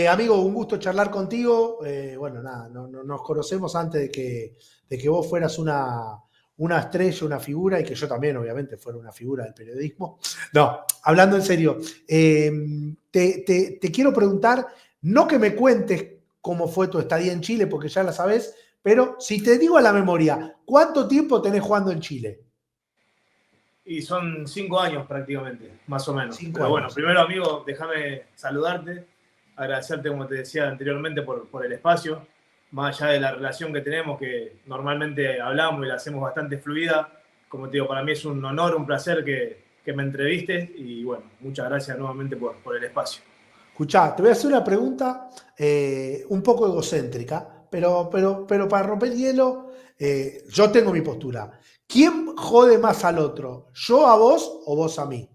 amigo, un gusto charlar contigo. Bueno, nada, nos conocemos antes de que vos fueras una estrella, una figura, y que yo también, obviamente, fuera una figura del periodismo. No, hablando en serio, eh, te quiero preguntar, no que me cuentes cómo fue tu estadía en Chile, porque ya la sabés, pero si te digo a la memoria, ¿cuánto tiempo tenés jugando en Chile? Y son 5 años prácticamente, más o menos. Cinco Pero bueno, años. primero, amigo, déjame saludarte, agradecerte, como te decía anteriormente, por el espacio, más allá de la relación que tenemos, que normalmente hablamos y la hacemos bastante fluida. Como te digo, para mí es un honor, un placer que me entrevistes y bueno, muchas gracias nuevamente por el espacio. Escuchá, te voy a hacer una pregunta un poco egocéntrica, pero para romper el hielo, yo tengo mi postura. ¿Quién jode más al otro? ¿Yo a vos o vos a mí?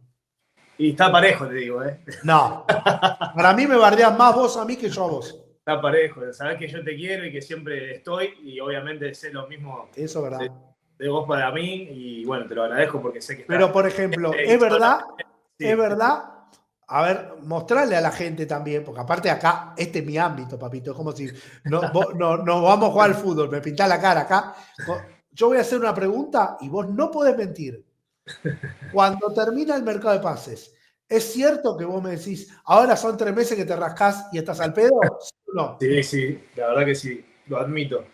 Y está parejo, te digo, ¿eh? No. Para mí me bardeas más vos a mí que yo a vos. Está parejo, sabes que yo te quiero y que siempre estoy y obviamente sé lo mismo Eso es de, verdad. de vos para mí y bueno, te lo agradezco porque sé que Pero, estás por ejemplo, y solamente, es sí. verdad. A ver, mostrarle a la gente también, porque aparte acá, este es mi ámbito, papito. Es como si no vamos a jugar al fútbol, me pintás la cara acá. Yo voy a hacer una pregunta y vos no podés mentir. Cuando termina el mercado de pases, ¿es cierto que vos me decís, ahora son 3 meses que te rascás y estás al pedo? ¿Sí o no? Sí, sí, la verdad que sí, lo admito. O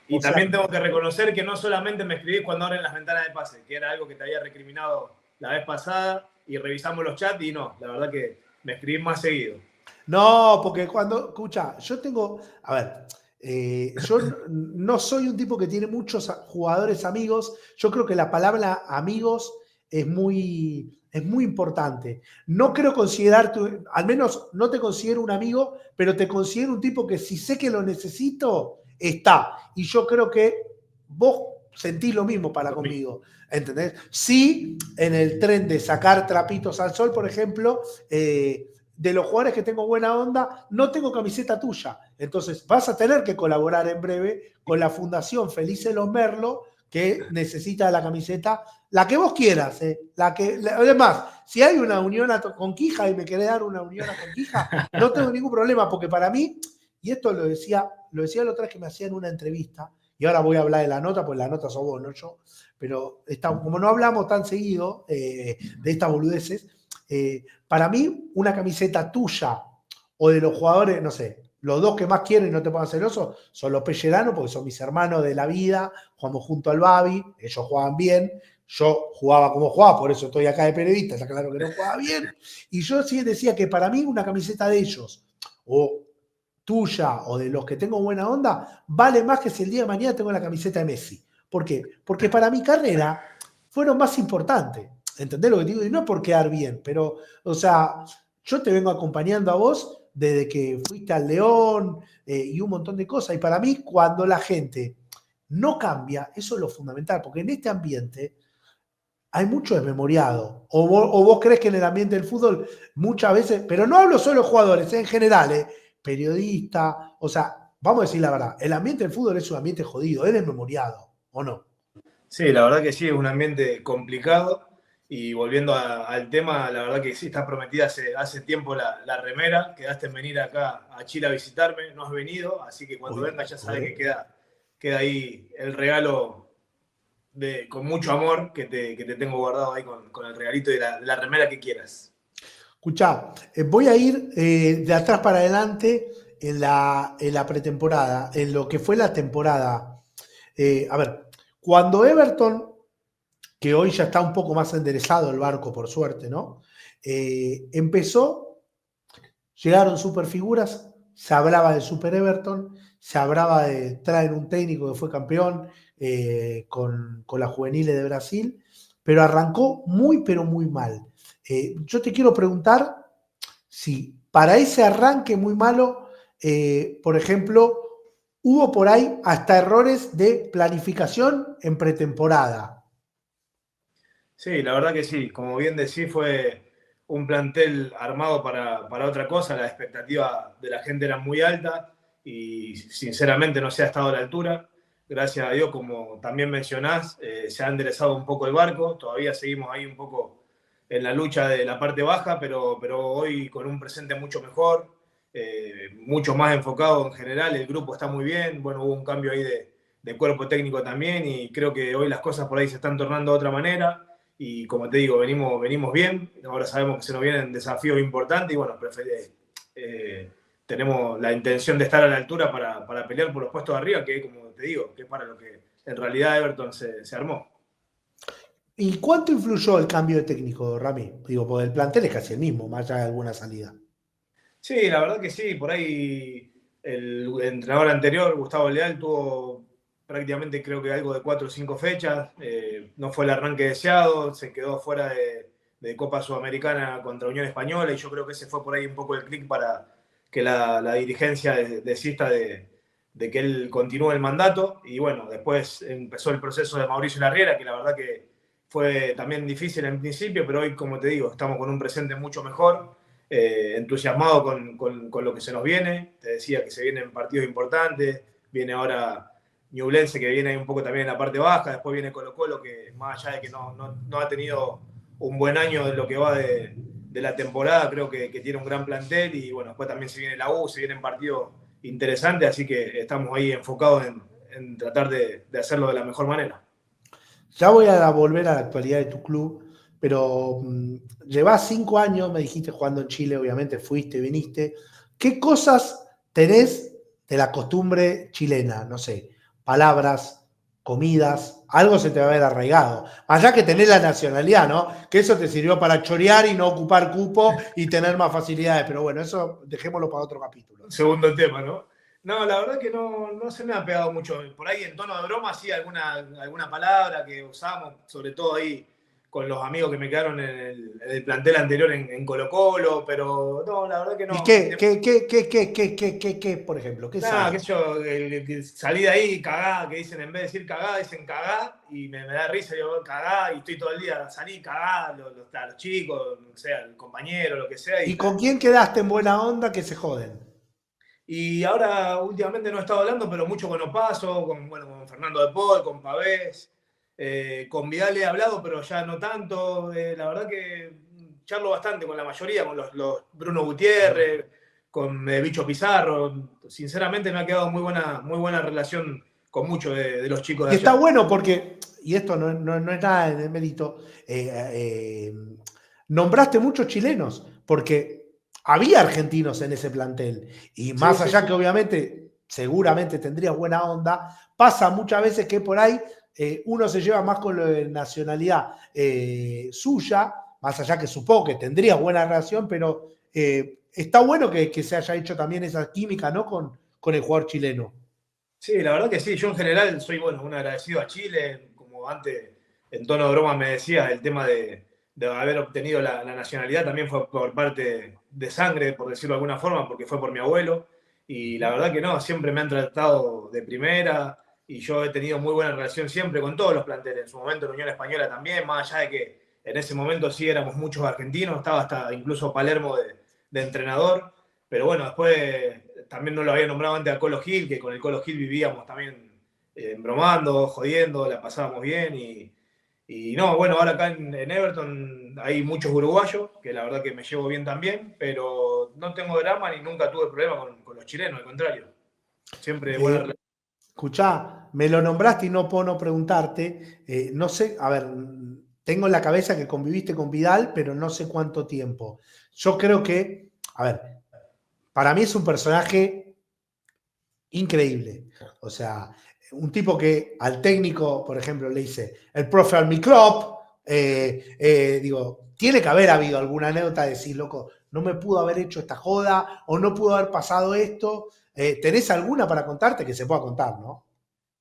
Y sea, también tengo que reconocer que no solamente me escribís cuando abren las ventanas de pase, que era algo que te había recriminado la vez pasada y revisamos los chats y no, la verdad que me escribís más seguido. no, porque cuando, escucha, yo tengo, a ver, yo no soy un tipo que tiene muchos jugadores amigos. Yo creo que la palabra amigos es muy importante. No creo considerarte, al menos no te considero un amigo, pero te considero un tipo que si sé que lo necesito, está. Y yo creo que vos sentís lo mismo para Lo mismo. conmigo, ¿entendés? Sí, en el tren de sacar trapitos al sol, por ejemplo, de los jugadores que tengo buena onda, no tengo camiseta tuya. Entonces vas a tener que colaborar en breve con la Fundación Felices Los Merlo, que necesita la camiseta, la que vos quieras. Además, si hay una unión a Conquija y me querés dar una unión a Conquija, no tengo ningún problema, porque para mí, y esto lo decía la otra vez que me hacían una entrevista, y ahora voy a hablar de la nota, pues la nota sos vos, no yo, pero como no hablamos tan seguido de estas boludeces, para mí, una camiseta tuya o de los jugadores, no sé, los dos que más quiero y no te pongan celoso son los Pellerano, porque son mis hermanos de la vida, jugamos junto al Babi, ellos jugaban bien, yo jugaba como jugaba, por eso estoy acá de periodista, está claro que no jugaba bien, y yo sí decía que para mí una camiseta de ellos, o tuya, o de los que tengo buena onda, vale más que si el día de mañana tengo la camiseta de Messi. ¿Por qué? Porque para mi carrera fueron más importantes. ¿Entendés lo que te digo? Y no por quedar bien, pero, o sea, yo te vengo acompañando a vos desde que fuiste al León y un montón de cosas. Y para mí, cuando la gente no cambia, eso es lo fundamental, porque en este ambiente hay mucho desmemoriado. O vos crees que en el ambiente del fútbol muchas veces, pero no hablo solo de jugadores, en general, periodistas, o sea, vamos a decir la verdad, el ambiente del fútbol es un ambiente jodido, es desmemoriado, ¿o no? Sí, la verdad que sí, es un ambiente complicado. Y volviendo al tema, la verdad que sí, está prometida hace tiempo la remera. Quedaste en venir acá a Chile a visitarme, no has venido, así que cuando Uy, vengas ya sabes que uy. queda ahí el regalo con mucho amor que te tengo guardado ahí con el regalito de la remera que quieras. Escuchá, voy a ir de atrás para adelante en la pretemporada, en lo que fue la temporada. A ver, cuando Everton, que hoy ya está un poco más enderezado el barco, por suerte, ¿no? Empezó, llegaron superfiguras, se hablaba de Super Everton, se hablaba de traer un técnico que fue campeón con las juveniles de Brasil, pero arrancó muy, pero muy mal. Yo te quiero preguntar si para ese arranque muy malo, por ejemplo, hubo por ahí hasta errores de planificación en pretemporada. Sí, la verdad que sí. Como bien decís, fue un plantel armado para otra cosa. La expectativa de la gente era muy alta y sinceramente no se ha estado a la altura. Gracias a Dios, como también mencionás, se ha enderezado un poco el barco. Todavía seguimos ahí un poco en la lucha de la parte baja, pero hoy con un presente mucho mejor. mucho más enfocado en general, el grupo está muy bien, bueno, hubo un cambio ahí de cuerpo técnico también y creo que hoy las cosas por ahí se están tornando de otra manera y como te digo, venimos bien, ahora sabemos que se nos vienen desafíos importantes y bueno, tenemos la intención de estar a la altura para pelear por los puestos de arriba, que como te digo, que es para lo que en realidad Everton se armó. ¿Y cuánto influyó el cambio de técnico, Rami? Digo, porque el plantel es casi el mismo, más allá de alguna salida. Sí, la verdad que sí, por ahí el entrenador anterior, Gustavo Leal, tuvo prácticamente creo que algo de 4 o 5 fechas, no fue el arranque deseado, se quedó fuera de Copa Sudamericana contra Unión Española y yo creo que ese fue por ahí un poco el clic para que la dirigencia desista de que él continúe el mandato y bueno, después empezó el proceso de Mauricio Larriera, que la verdad que fue también difícil en principio, pero hoy, como te digo, estamos con un presente mucho mejor, entusiasmado con lo que se nos viene. Te decía que se vienen partidos importantes, viene ahora Ñublense que viene un poco también en la parte baja, después viene Colo Colo que más allá de que no ha tenido un buen año en lo que va de la temporada, creo que tiene un gran plantel y bueno, después también se viene la U, se vienen partidos interesantes, así que estamos ahí enfocados en tratar de hacerlo de la mejor manera. Ya voy a volver a la actualidad de tu club, pero llevás 5 años, me dijiste, jugando en Chile, obviamente, fuiste, viniste. ¿Qué cosas tenés de la costumbre chilena? No sé, palabras, comidas, algo se te va a haber arraigado. Allá que tenés la nacionalidad, ¿no? Que eso te sirvió para chorear y no ocupar cupo y tener más facilidades. Pero bueno, eso dejémoslo para otro capítulo. Segundo tema, ¿no? No, la verdad que no se me ha pegado mucho. Por ahí en tono de broma sí alguna palabra que usamos, sobre todo ahí con los amigos que me quedaron en el plantel anterior en Colo Colo, pero no, la verdad que ¿Y no. qué, por ejemplo? ¿Qué Nada, sabes? qué sé yo, que salí de ahí cagá, que dicen, en vez de decir cagá, dicen cagá, y me da risa, yo cagá, y estoy todo el día, salí cagá, los chicos, o sea, el compañero, lo que sea, ¿Y con quién quedaste en buena onda que se joden? y ahora últimamente no he estado hablando, pero mucho con Opaso, bueno, con Fernando de Paul, con Pavés, con Vidal he hablado, pero ya no tanto. La verdad que charlo bastante con la mayoría, con los Bruno Gutiérrez, con Bicho Pizarro. Sinceramente me ha quedado muy buena relación con muchos de los chicos de Y está allá. bueno porque, y esto no es nada de mérito, nombraste muchos chilenos, porque había argentinos en ese plantel. Y Sí, más sí, allá sí. que obviamente seguramente tendrías buena onda, pasa muchas veces que por ahí uno se lleva más con la nacionalidad suya, más allá que supongo que tendrías buena relación, pero está bueno que se haya hecho también esa química, ¿no? Con el jugador chileno. Sí, la verdad que sí. Yo en general soy, bueno, un agradecido a Chile. Como antes, en tono de broma me decía, el tema de haber obtenido la nacionalidad también fue por parte de sangre, por decirlo de alguna forma, porque fue por mi abuelo. Y la verdad que no, siempre me han tratado de primera y yo he tenido muy buena relación siempre con todos los planteles. En su momento en Unión Española también, más allá de que en ese momento sí éramos muchos argentinos, estaba hasta incluso Palermo de entrenador. Pero bueno, después también no lo había nombrado antes a Colo Gil, que con el Colo Gil vivíamos también bromando, jodiendo, la pasábamos bien. Y no, bueno, ahora acá en Everton hay muchos uruguayos, que la verdad que me llevo bien también, pero no tengo drama ni nunca tuve problema con los chilenos, al contrario. Siempre buena relación. Escuchá, me lo nombraste y no puedo no preguntarte. No sé, a ver, tengo en la cabeza que conviviste con Vidal, pero no sé cuánto tiempo. Yo creo que, a ver, para mí es un personaje increíble. O sea, un tipo que al técnico, por ejemplo, le dice, el profe al microp, digo, tiene que haber habido alguna anécdota de decir, loco, no me pudo haber hecho esta joda o no pudo haber pasado esto. ¿Tenés alguna para contarte que se pueda contar, no?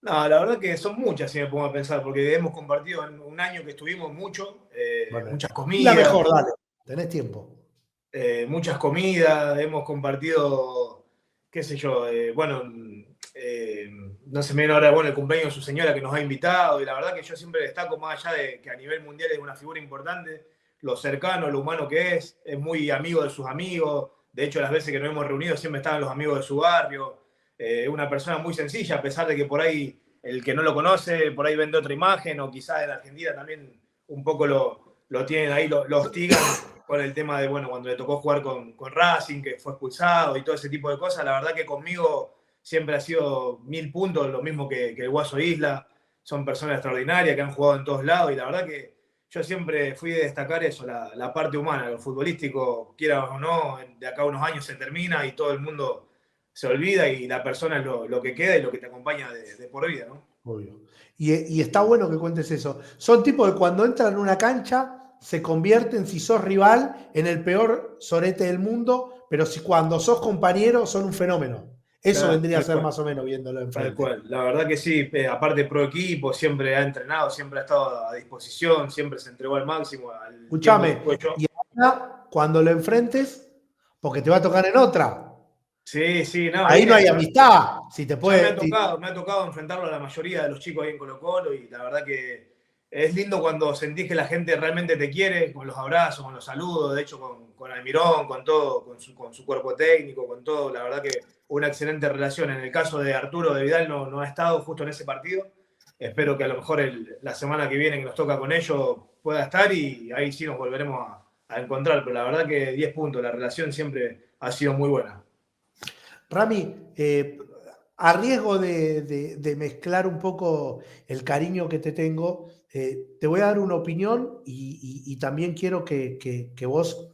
No, la verdad que son muchas, si me pongo a pensar, porque hemos compartido en un año que estuvimos mucho, Bueno, muchas y la comidas, mejor, dale, tenés tiempo. muchas comidas, hemos compartido, qué sé yo, bueno, no se me viene ahora, bueno, el cumpleaños de su señora que nos ha invitado, y la verdad que yo siempre destaco, más allá de que a nivel mundial es una figura importante, lo cercano, lo humano que es muy amigo de sus amigos, de hecho las veces que nos hemos reunido siempre estaban los amigos de su barrio, una persona muy sencilla, a pesar de que por ahí el que no lo conoce, por ahí vende otra imagen, o quizás en Argentina también un poco lo tienen ahí, lo hostigan con el tema de, bueno, cuando le tocó jugar con Racing, que fue expulsado y todo ese tipo de cosas. La verdad que conmigo siempre ha sido 1000 puntos, lo mismo que el Guaso Isla. Son personas extraordinarias que han jugado en todos lados y la verdad que yo siempre fui de destacar eso, la parte humana, lo futbolístico, quiera o no, de acá a unos años se termina y todo el mundo se olvida y la persona es lo que queda y lo que te acompaña de por vida, ¿no? Obvio. Y está bueno que cuentes eso. Son tipos que cuando entran en una cancha se convierten, si sos rival, en el peor sorete del mundo, pero si cuando sos compañero son un fenómeno. Eso Claro, vendría a tal ser cual. más o menos viéndolo Tal enfrente. cual, la verdad que sí, aparte pro equipo, siempre ha entrenado, siempre ha estado a disposición, siempre se entregó al máximo al tiempo que Escúchame, estuve yo. y ahora cuando lo enfrentes, porque te va a tocar en otra, Sí, sí, no, ahí no bien, hay amistad. Si te ya puede. me ha tocado enfrentarlo a la mayoría de los chicos ahí en Colo Colo y la verdad que es lindo cuando sentís que la gente realmente te quiere, con los abrazos, con los saludos, de hecho con Almirón, con todo, con su cuerpo técnico, con todo, la verdad que una excelente relación. En el caso de Arturo de Vidal no ha estado justo en ese partido, espero que a lo mejor la semana que viene que nos toca con ellos pueda estar y ahí sí nos volveremos a encontrar, pero la verdad que 10 puntos, la relación siempre ha sido muy buena. Rami, a riesgo de mezclar un poco el cariño que te tengo, te voy a dar una opinión y también quiero que vos,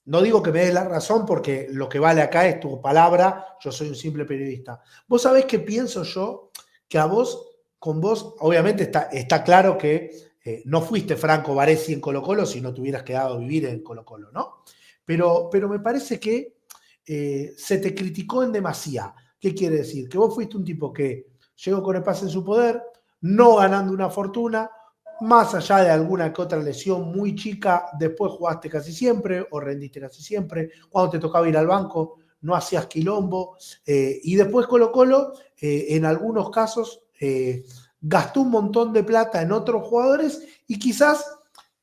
no digo que me des la razón porque lo que vale acá es tu palabra, yo soy un simple periodista. Vos sabés que pienso yo que a vos, con vos, obviamente está claro que no fuiste Franco Baresi en Colo Colo si no te hubieras quedado a vivir en Colo Colo, ¿no? Pero me parece que se te criticó en demasía. ¿Qué quiere decir? Que vos fuiste un tipo que llegó con el pase en su poder, no ganando una fortuna, más allá de alguna que otra lesión muy chica, después jugaste casi siempre o rendiste casi siempre. Cuando te tocaba ir al banco, no hacías quilombo. Y después Colo Colo, en algunos casos, gastó un montón de plata en otros jugadores y quizás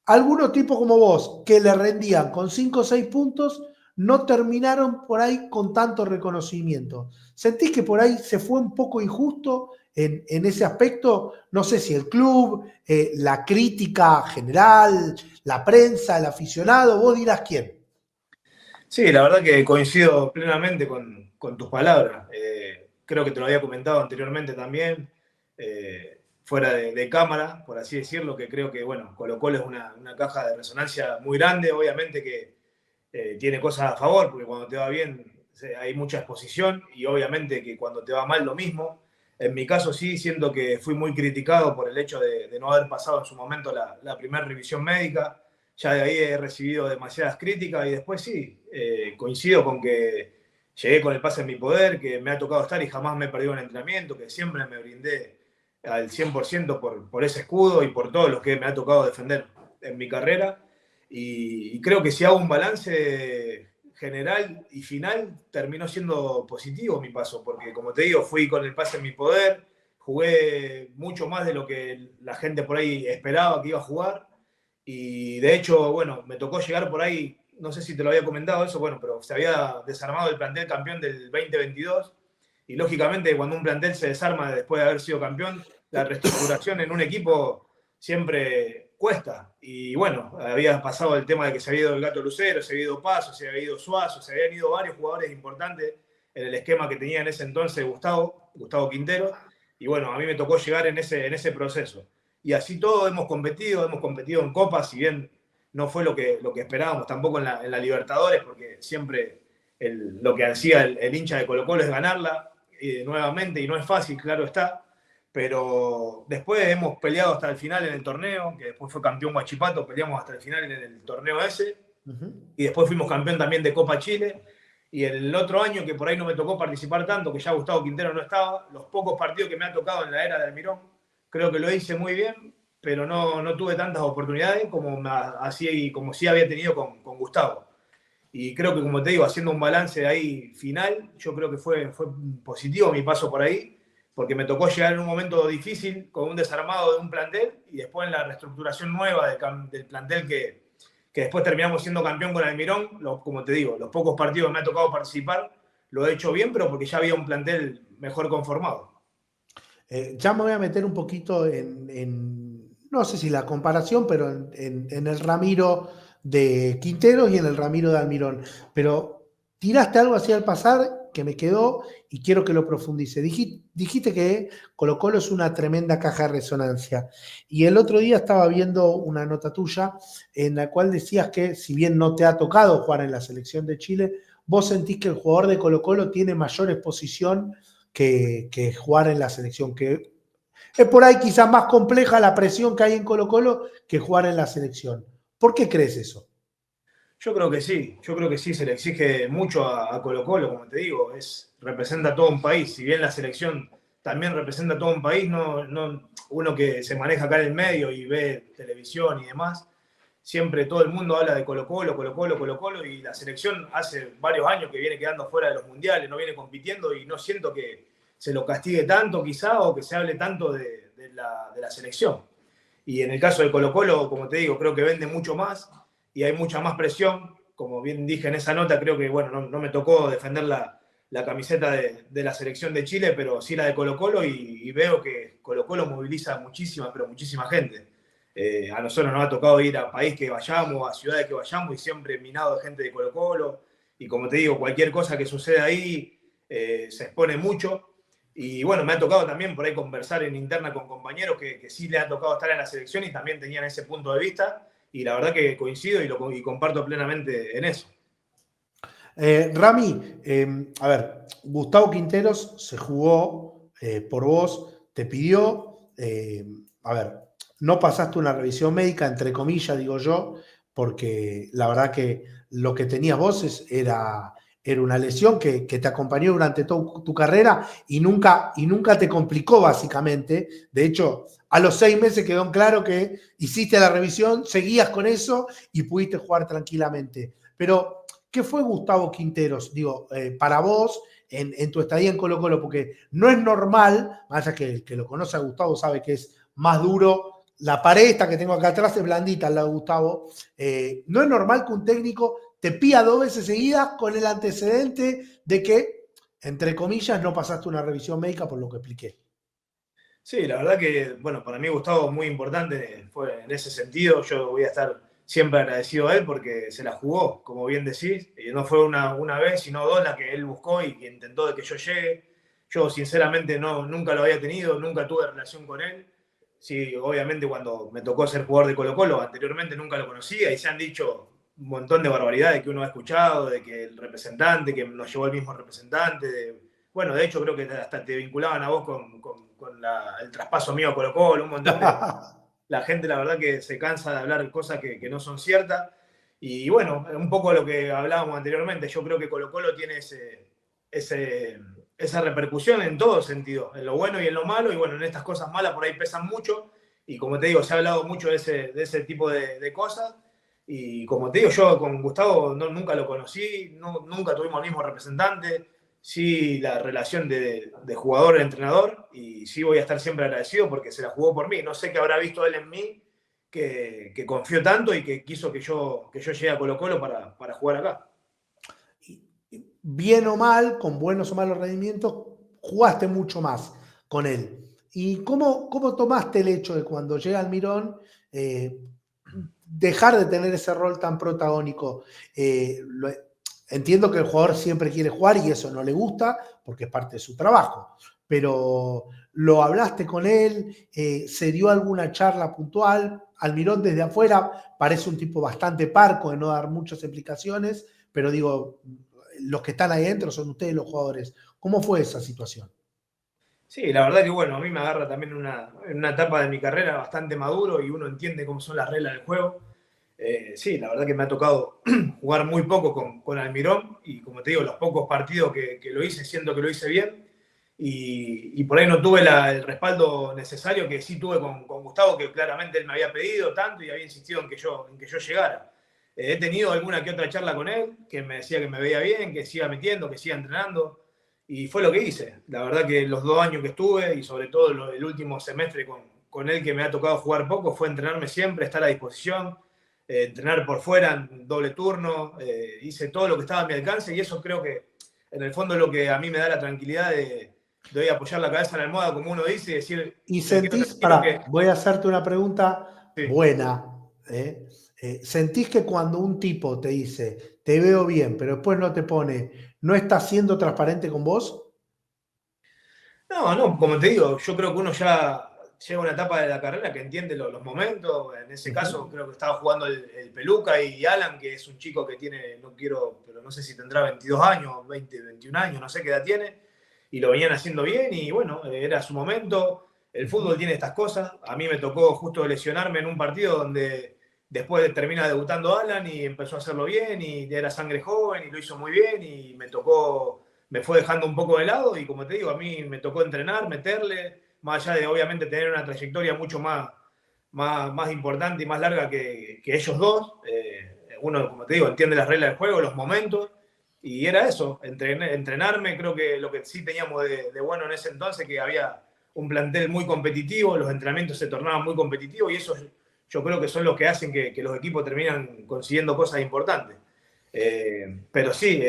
algunos tipos como vos, que le rendían con 5 o 6 puntos, no terminaron por ahí con tanto reconocimiento. ¿Sentís que por ahí se fue un poco injusto en ese aspecto? No sé si el club, la crítica general, la prensa, el aficionado, vos dirás quién. Sí, la verdad que coincido plenamente con tus palabras. Creo que te lo había comentado anteriormente también, fuera de cámara, por así decirlo, que creo que, bueno, Colo Colo es una caja de resonancia muy grande, obviamente que tiene cosas a favor, porque cuando te va bien hay mucha exposición y obviamente que cuando te va mal lo mismo. En mi caso sí, siento que fui muy criticado por el hecho de no haber pasado en su momento la primera revisión médica. Ya de ahí he recibido demasiadas críticas y después sí, coincido con que llegué con el pase en mi poder, que me ha tocado estar y jamás me he perdido un entrenamiento, que siempre me brindé al 100% por ese escudo y por todo lo que me ha tocado defender en mi carrera. Y creo que si hago un balance general y final, terminó siendo positivo mi paso, porque como te digo, fui con el pase en mi poder, jugué mucho más de lo que la gente por ahí esperaba que iba a jugar. Y de hecho, bueno, me tocó llegar por ahí, no sé si te lo había comentado eso, bueno, pero se había desarmado el plantel campeón del 2022. Y lógicamente, cuando un plantel se desarma después de haber sido campeón, la reestructuración en un equipo siempre cuesta. Y bueno, había pasado el tema de que se había ido el Gato Lucero, se había ido Paso, se había ido Suazo, se habían ido varios jugadores importantes en el esquema que tenía en ese entonces Gustavo Quintero. Y bueno, a mí me tocó llegar en ese proceso. Y así todo hemos competido en Copas, si bien no fue lo que esperábamos tampoco en la Libertadores, porque siempre lo que hacía el hincha de Colo Colo es ganarla nuevamente, y no es fácil, claro está, pero después hemos peleado hasta el final en el torneo, que después fue campeón Huachipato, peleamos hasta el final en el torneo ese, y después fuimos campeón también de Copa Chile, y el otro año que por ahí no me tocó participar tanto, que ya Gustavo Quintero no estaba, los pocos partidos que me ha tocado en la era de Almirón, creo que lo hice muy bien, pero no tuve tantas oportunidades como sí había tenido con Gustavo. Y creo que, como te digo, haciendo un balance ahí final, yo creo que fue positivo mi paso por ahí, porque me tocó llegar en un momento difícil, con un desarmado de un plantel, y después en la reestructuración nueva del plantel que después terminamos siendo campeón con Almirón. Como te digo, los pocos partidos que me ha tocado participar, lo he hecho bien, pero porque ya había un plantel mejor conformado. Ya me voy a meter un poquito no sé si la comparación, pero en el Ramiro de Quinteros y en el Ramiro de Almirón. Pero tiraste algo así al pasar que me quedó y quiero que lo profundice. Dijiste que Colo-Colo es una tremenda caja de resonancia. Y el otro día estaba viendo una nota tuya en la cual decías que si bien no te ha tocado jugar en la selección de Chile, vos sentís que el jugador de Colo-Colo tiene mayor exposición que jugar en la selección, que es por ahí quizás más compleja la presión que hay en Colo-Colo que jugar en la selección. ¿Por qué crees eso? Yo creo que sí, se le exige mucho a Colo-Colo, como te digo, representa a todo un país, si bien la selección también representa a todo un país, uno que se maneja acá en el medio y ve televisión y demás, siempre todo el mundo habla de Colo-Colo, Colo-Colo, Colo-Colo, y la selección hace varios años que viene quedando fuera de los mundiales, no viene compitiendo y no siento que se lo castigue tanto quizá o que se hable tanto de la selección. Y en el caso de Colo-Colo, como te digo, creo que vende mucho más y hay mucha más presión. Como bien dije en esa nota, creo que bueno, no me tocó defender la camiseta de la selección de Chile, pero sí la de Colo-Colo y veo que Colo-Colo moviliza muchísima, pero muchísima gente. A nosotros nos ha tocado ir a país que vayamos, a ciudades que vayamos y siempre minado de gente de Colo-Colo. Y como te digo, cualquier cosa que suceda ahí se expone mucho. Y bueno, me ha tocado también por ahí conversar en interna con compañeros que sí les ha tocado estar en la selección y también tenían ese punto de vista. Y la verdad que coincido y comparto plenamente en eso. Rami, a ver, Gustavo Quinteros se jugó por vos, te pidió, a ver, no pasaste una revisión médica, entre comillas, digo yo, porque la verdad que lo que tenías vos era una lesión que te acompañó durante toda tu carrera y nunca te complicó, básicamente. De hecho, a los 6 meses quedó claro que hiciste la revisión, seguías con eso y pudiste jugar tranquilamente. Pero ¿qué fue Gustavo Quinteros? Digo, para vos, en tu estadía en Colo-Colo, porque no es normal, más allá que el que lo conoce a Gustavo sabe que es más duro, la pared esta que tengo acá atrás es blandita al lado de Gustavo, no es normal que un técnico te pida 2 veces seguidas con el antecedente de que, entre comillas, no pasaste una revisión médica por lo que expliqué. Sí, la verdad que, bueno, para mí Gustavo muy importante fue en ese sentido. Yo voy a estar siempre agradecido a él porque se la jugó, como bien decís. No fue una vez, sino dos la que él buscó y que intentó de que yo llegue. Yo, sinceramente, nunca lo había tenido, nunca tuve relación con él. Sí, obviamente, cuando me tocó ser jugador de Colo-Colo, anteriormente nunca lo conocía y se han dicho un montón de barbaridades que uno ha escuchado, de que el representante, que nos llevó el mismo representante, bueno, de hecho creo que hasta te vinculaban a vos con el traspaso mío a Colo-Colo, un montón de... La gente la verdad que se cansa de hablar cosas que no son ciertas. Y bueno, un poco lo que hablábamos anteriormente, yo creo que Colo-Colo tiene esa repercusión en todo sentido, en lo bueno y en lo malo, y bueno, en estas cosas malas por ahí pesan mucho, y como te digo, se ha hablado mucho de ese tipo de cosas, y como te digo, yo con Gustavo nunca lo conocí, nunca tuvimos el mismo representante, sí la relación de jugador-entrenador y sí voy a estar siempre agradecido porque se la jugó por mí. No sé qué habrá visto él en mí que confió tanto y que quiso que yo llegue a Colo-Colo para jugar acá. Bien o mal, con buenos o malos rendimientos, jugaste mucho más con él. ¿Y cómo tomaste el hecho de cuando llega Almirón dejar de tener ese rol tan protagónico? Entiendo que el jugador siempre quiere jugar y eso no le gusta porque es parte de su trabajo, pero ¿lo hablaste con él? ¿Se dio alguna charla puntual? Almirón desde afuera parece un tipo bastante parco de no dar muchas explicaciones, pero digo, los que están ahí dentro son ustedes los jugadores. ¿Cómo fue esa situación? Sí, la verdad que bueno, a mí me agarra también en una etapa de mi carrera bastante maduro y uno entiende cómo son las reglas del juego. Sí, la verdad que me ha tocado jugar muy poco con Almirón y como te digo, los pocos partidos que lo hice, siento que lo hice bien y por ahí no tuve el respaldo necesario que sí tuve con Gustavo, que claramente él me había pedido tanto y había insistido en que yo llegara. He tenido alguna que otra charla con él, que me decía que me veía bien, que siga metiendo, que siga entrenando y fue lo que hice. La verdad que los 2 años que estuve y sobre todo el último semestre con él que me ha tocado jugar poco fue entrenarme siempre, estar a disposición, entrenar por fuera en doble turno, hice todo lo que estaba a mi alcance y eso creo que en el fondo es lo que a mí me da la tranquilidad Debí apoyar la cabeza en la almohada, como uno dice, y decir, Y me quedo sentís, tranquilo que voy a hacerte una pregunta sí. buena. ¿Sentís que cuando un tipo te dice, te veo bien, pero después no te pone, no está siendo transparente con vos? No, no, como te digo, yo creo que uno ya llega a una etapa de la carrera que entiende los momentos. En ese caso, Ujú. creo que estaba jugando el Peluca y Alan, que es un chico que tiene, no quiero, pero no sé si tendrá 22 años, 20, 21 años, no sé qué edad tiene, y lo venían haciendo bien y bueno, era su momento. El fútbol tiene estas cosas. A mí me tocó justo lesionarme en un partido donde después termina debutando Alan y empezó a hacerlo bien y era sangre joven y lo hizo muy bien y me fue dejando un poco de lado y como te digo, a mí me tocó entrenar, meterle, más allá de obviamente tener una trayectoria mucho más importante y más larga que ellos dos. Uno, como te digo, entiende las reglas del juego, los momentos, y era eso, entrenarme. Creo que lo que sí teníamos de bueno en ese entonces, que había un plantel muy competitivo, los entrenamientos se tornaban muy competitivos y eso yo creo que son los que hacen que los equipos terminan consiguiendo cosas importantes. Pero sí,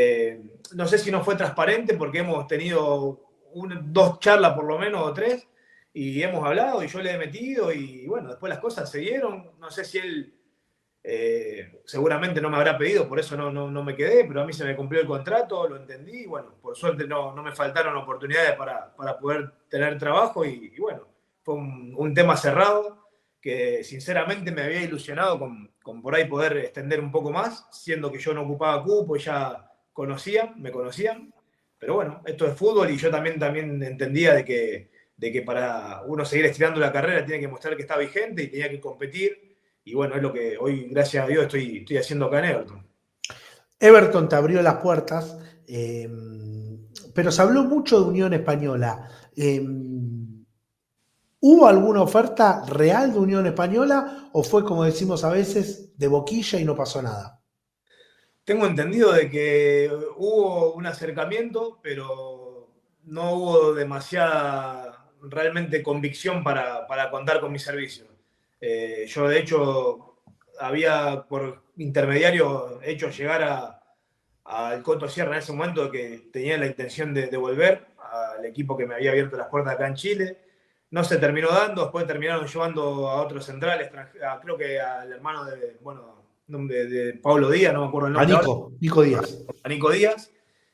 no sé si no fue transparente porque hemos tenido dos charlas por lo menos o tres y hemos hablado y yo le he metido y bueno, después las cosas se dieron. No sé si él seguramente no me habrá pedido, por eso no me quedé, pero a mí se me cumplió el contrato, lo entendí y bueno, por suerte no me faltaron oportunidades para poder tener trabajo y bueno, fue un tema cerrado que sinceramente me había ilusionado con por ahí poder extender un poco más, siendo que yo no ocupaba cupo y ya me conocían, pero bueno, esto es fútbol y yo también entendía de que para uno seguir estirando la carrera tiene que mostrar que está vigente y tenía que competir y bueno, es lo que hoy, gracias a Dios, estoy haciendo acá en Everton. Everton te abrió las puertas, pero se habló mucho de Unión Española. ¿Hubo alguna oferta real de Unión Española o fue, como decimos a veces, de boquilla y no pasó nada? Tengo entendido de que hubo un acercamiento, pero no hubo demasiada realmente convicción para contar con mis servicios. Yo, de hecho, había por intermediario hecho llegar al Coto Sierra en ese momento que tenía la intención de volver al equipo que me había abierto las puertas acá en Chile. No se terminó dando, después terminaron llevando a otros centrales, creo que al hermano de Pablo Díaz, no me acuerdo el A nombre ahora, Nico Díaz. a Nico Díaz,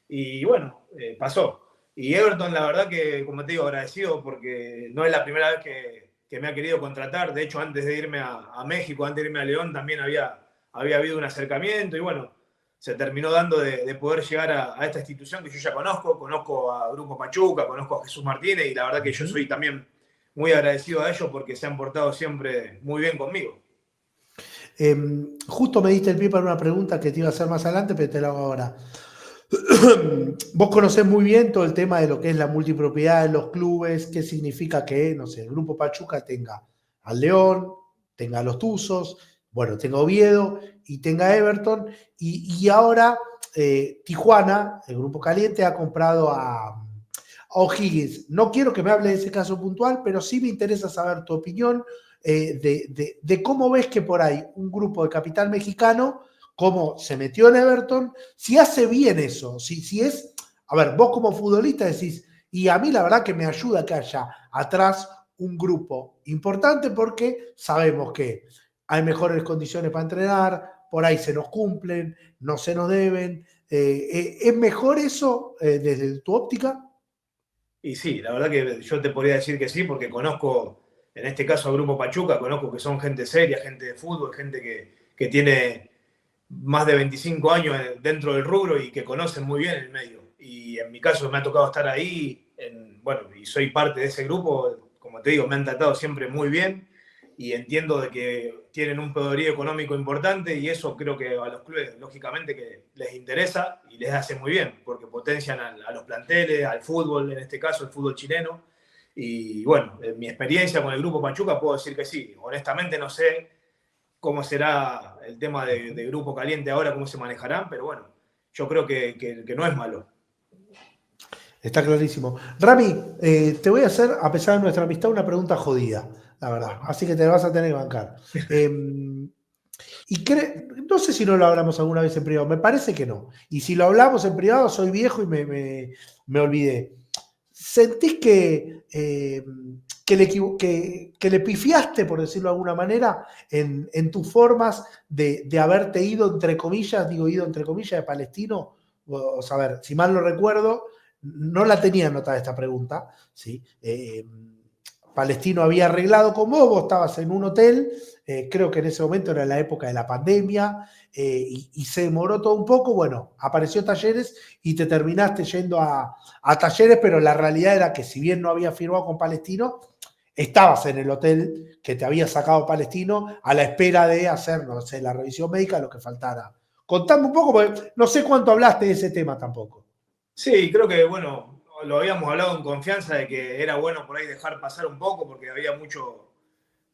y bueno, pasó. Y Everton, la verdad que, como te digo, agradecido porque no es la primera vez que me ha querido contratar. De hecho, antes de irme a México, antes de irme a León, también había habido un acercamiento y bueno, se terminó dando de poder llegar a esta institución que yo ya conozco a Grupo Pachuca, conozco a Jesús Martínez y la verdad que yo soy también muy agradecido a ellos porque se han portado siempre muy bien conmigo. Justo me diste el pie para una pregunta que te iba a hacer más adelante, pero te la hago ahora. Vos conocés muy bien todo el tema de lo que es la multipropiedad de los clubes, qué significa que, no sé, el Grupo Pachuca tenga al León, tenga a los Tuzos, bueno, tenga Oviedo y tenga Everton, y ahora Tijuana, el Grupo Caliente, ha comprado a O'Higgins. No quiero que me hable de ese caso puntual, pero sí me interesa saber tu opinión de cómo ves que por ahí un grupo de capital mexicano, cómo se metió en Everton, si hace bien eso, si es, a ver, vos como futbolista decís, y a mí la verdad que me ayuda que haya atrás un grupo importante porque sabemos que hay mejores condiciones para entrenar, por ahí se nos cumplen, no se nos deben. ¿Es mejor eso desde tu óptica? Y sí, la verdad que yo te podría decir que sí, porque conozco, en este caso al Grupo Pachuca, conozco que son gente seria, gente de fútbol, gente que tiene más de 25 años dentro del rubro y que conocen muy bien el medio. Y en mi caso me ha tocado estar ahí, bueno, y soy parte de ese grupo, como te digo, me han tratado siempre muy bien y entiendo de que tienen un poderío económico importante y eso creo que a los clubes, lógicamente, que les interesa y les hace muy bien, porque potencian a los planteles, al fútbol, en este caso el fútbol chileno. Y bueno, en mi experiencia con el Grupo Pachuca puedo decir que sí. Honestamente no sé cómo será el tema de Grupo Caliente ahora, cómo se manejarán, pero bueno, yo creo que no es malo. Está clarísimo. Rami, te voy a hacer, a pesar de nuestra amistad, una pregunta jodida, la verdad. Bueno, Así que te vas a tener que bancar. No sé si no lo hablamos alguna vez en privado, me parece que no. Y si lo hablamos en privado, soy viejo y me olvidé. ¿Sentís que le pifiaste, por decirlo de alguna manera, en tus formas de haberte ido, entre comillas, digo ido entre comillas, de Palestino? O sea, a ver, si mal no recuerdo, no la tenía anotada esta pregunta, ¿sí? Palestino había arreglado con vos estabas en un hotel, creo que en ese momento era la época de la pandemia, y se demoró todo un poco, bueno, apareció Talleres y te terminaste yendo a Talleres, pero la realidad era que si bien no había firmado con Palestino, estabas en el hotel que te había sacado Palestino a la espera de hacer, no sé, la revisión médica, lo que faltara. Contame un poco, porque no sé cuánto hablaste de ese tema tampoco. Sí, creo que, bueno, lo habíamos hablado en confianza de que era bueno por ahí dejar pasar un poco porque había mucho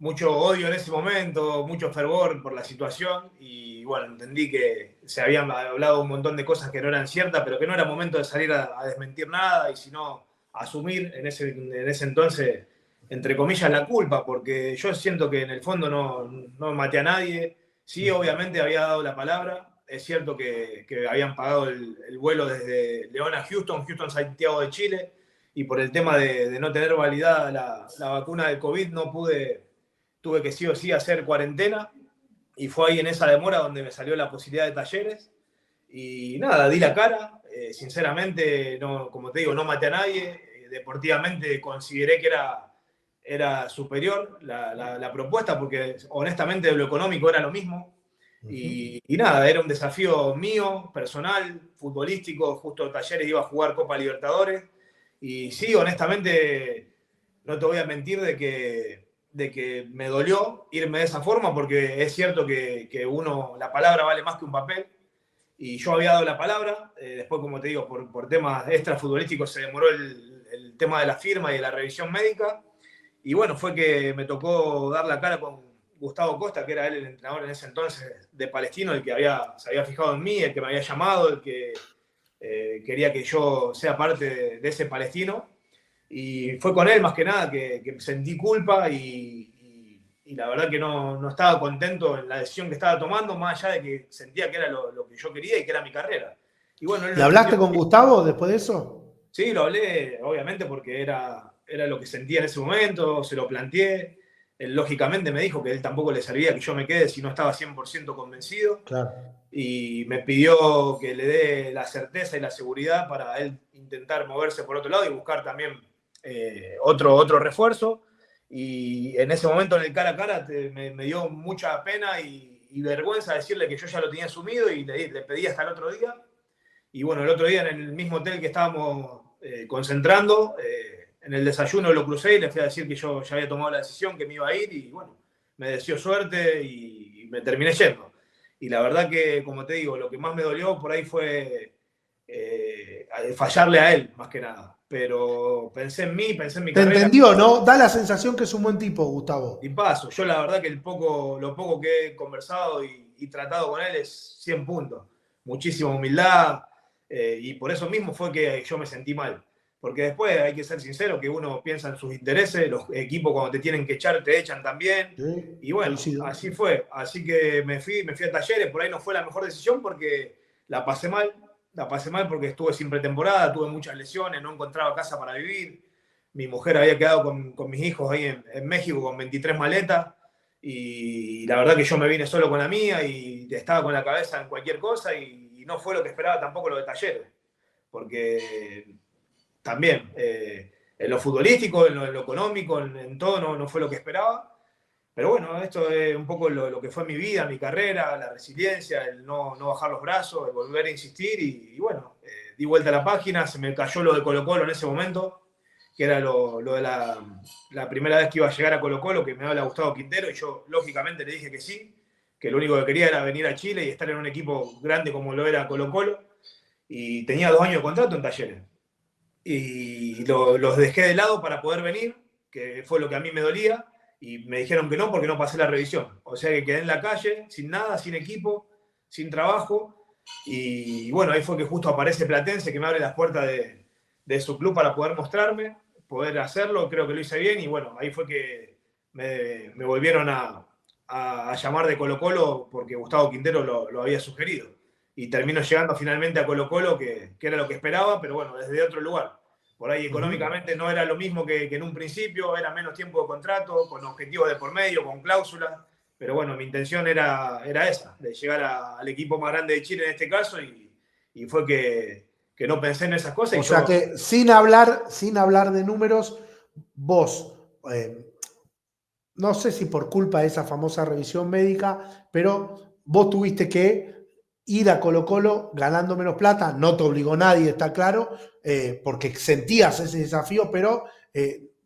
odio en ese momento, mucho fervor por la situación y bueno, entendí que se habían hablado un montón de cosas que no eran ciertas, pero que no era momento de salir a desmentir nada y sino asumir en ese entonces, entre comillas, la culpa, porque yo siento que en el fondo no maté a nadie, sí, obviamente había dado la palabra, es cierto que habían pagado el vuelo desde León a Houston, Santiago de Chile, y por el tema de no tener validada la vacuna del COVID no tuve que sí o sí hacer cuarentena y fue ahí en esa demora donde me salió la posibilidad de Talleres y nada, di la cara, sinceramente, no, como te digo, no maté a nadie, deportivamente consideré que era superior la propuesta porque honestamente de lo económico era lo mismo y nada, era un desafío mío, personal, futbolístico, justo Talleres iba a jugar Copa Libertadores y sí, honestamente, no te voy a mentir de que me dolió irme de esa forma, porque es cierto que la palabra vale más que un papel, y yo había dado la palabra, después, como te digo, por temas extrafutbolísticos se demoró el tema de la firma y de la revisión médica, y bueno, fue que me tocó dar la cara con Gustavo Costa, que era él el entrenador en ese entonces de Palestino, el que se había fijado en mí, el que me había llamado, el que quería que yo sea parte de ese Palestino. Y fue con él más que nada que sentí culpa y la verdad que no estaba contento en la decisión que estaba tomando, más allá de que sentía que era lo que yo quería y que era mi carrera. Y bueno, él ¿Y lo entendió. hablaste con Gustavo después de eso? Sí, lo hablé, obviamente, porque era lo que sentía en ese momento, se lo planteé. Él lógicamente me dijo que a él tampoco le servía que yo me quede si no estaba 100% convencido Claro. y me pidió que le dé la certeza y la seguridad para él intentar moverse por otro lado y buscar también otro refuerzo. Y en ese momento, en el cara a cara, me dio mucha pena y vergüenza decirle que yo ya lo tenía asumido y le pedí hasta el otro día. Y bueno, el otro día en el mismo hotel que estábamos concentrando, en el desayuno lo crucé y le fui a decir que yo ya había tomado la decisión, que me iba a ir y bueno, me deseó suerte y me terminé yendo. Y la verdad que, como te digo, lo que más me dolió por ahí fue fallarle a él, más que nada. Pero pensé en mí, pensé en mi Te carrera entendió, ¿no? Da la sensación que es un buen tipo, Gustavo. y paso. Yo la verdad que lo poco que he conversado y tratado con él es 100 puntos. Muchísima humildad y por eso mismo fue que yo me sentí mal. Porque después hay que ser sincero que uno piensa en sus intereses, los equipos cuando te tienen que echar te echan también. Sí, Y bueno, coincido. así fue. Así que me fui a Talleres, por ahí no fue la mejor decisión porque la pasé mal. La pasé mal porque estuve sin pretemporada, tuve muchas lesiones, no encontraba casa para vivir. Mi mujer había quedado con mis hijos ahí en México con 23 maletas y la verdad que yo me vine solo con la mía y estaba con la cabeza en cualquier cosa y no fue lo que esperaba tampoco lo de Talleres, porque también en lo futbolístico, en lo económico, en todo no fue lo que esperaba. Pero bueno, esto es un poco lo que fue mi vida, mi carrera, la resiliencia, el no bajar los brazos, el volver a insistir y bueno, di vuelta a la página, se me cayó lo de Colo-Colo en ese momento, que era lo de la primera vez que iba a llegar a Colo-Colo, que me habla Gustavo Quintero, y yo lógicamente le dije que sí, que lo único que quería era venir a Chile y estar en un equipo grande como lo era Colo-Colo, y tenía 2 años de contrato en Talleres. Y los dejé de lado para poder venir, que fue lo que a mí me dolía, y me dijeron que no porque no pasé la revisión. O sea que quedé en la calle, sin nada, sin equipo, sin trabajo, y bueno, ahí fue que justo aparece Platense, que me abre las puertas de su club para poder mostrarme, poder hacerlo, creo que lo hice bien, y bueno, ahí fue que me volvieron a llamar de Colo-Colo porque Gustavo Quintero lo había sugerido. Y termino llegando finalmente a Colo-Colo, que era lo que esperaba, pero bueno, desde otro lugar. Por ahí Ujú. económicamente no era lo mismo que en un principio, era menos tiempo de contrato, con objetivos de por medio, con cláusulas. Pero bueno, mi intención era esa, de llegar al equipo más grande de Chile en este caso, y fue que no pensé en esas cosas y O sea yo. que sin hablar de números, vos, eh, no sé si por culpa de esa famosa revisión médica, pero vos tuviste que ir a Colo Colo ganando menos plata, no te obligó nadie, está claro, porque sentías ese desafío, pero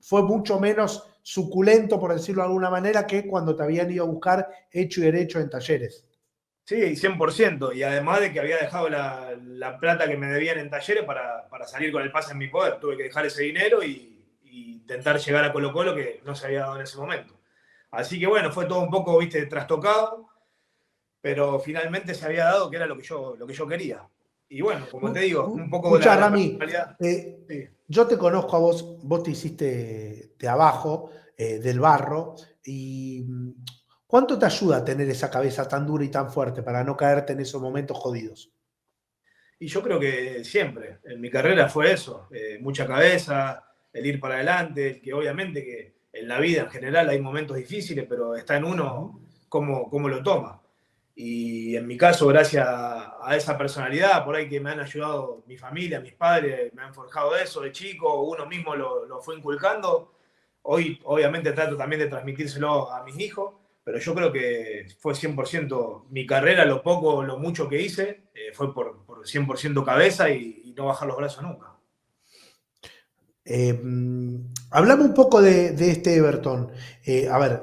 fue mucho menos suculento, por decirlo de alguna manera, que cuando te habían ido a buscar hecho y derecho en Talleres. Sí, 100%. Y además de que había dejado la plata que me debían en Talleres para salir con el pase en mi poder. Tuve que dejar ese dinero y intentar llegar a Colo Colo, que no se había dado en ese momento. Así que bueno, fue todo un poco, viste, trastocado, pero finalmente se había dado que era lo que yo quería. Y bueno, como te digo, un poco Escucha, la Rami, personalidad. Sí. yo te conozco a vos, vos te hiciste de abajo, del barro, y ¿cuánto te ayuda tener esa cabeza tan dura y tan fuerte para no caerte en esos momentos jodidos? Y yo creo que siempre, en mi carrera fue eso, mucha cabeza, el ir para adelante, el que obviamente que en la vida en general hay momentos difíciles, pero está en uno Ujú. cómo lo toma. Y en mi caso, gracias a esa personalidad, por ahí que me han ayudado mi familia, mis padres, me han forjado eso de chico, uno mismo lo fue inculcando. Hoy obviamente trato también de transmitírselo a mis hijos, pero yo creo que fue 100% mi carrera, lo poco, lo mucho que hice, fue por 100% cabeza y no bajar los brazos nunca. Eh, Hablame un poco de este Everton. A ver,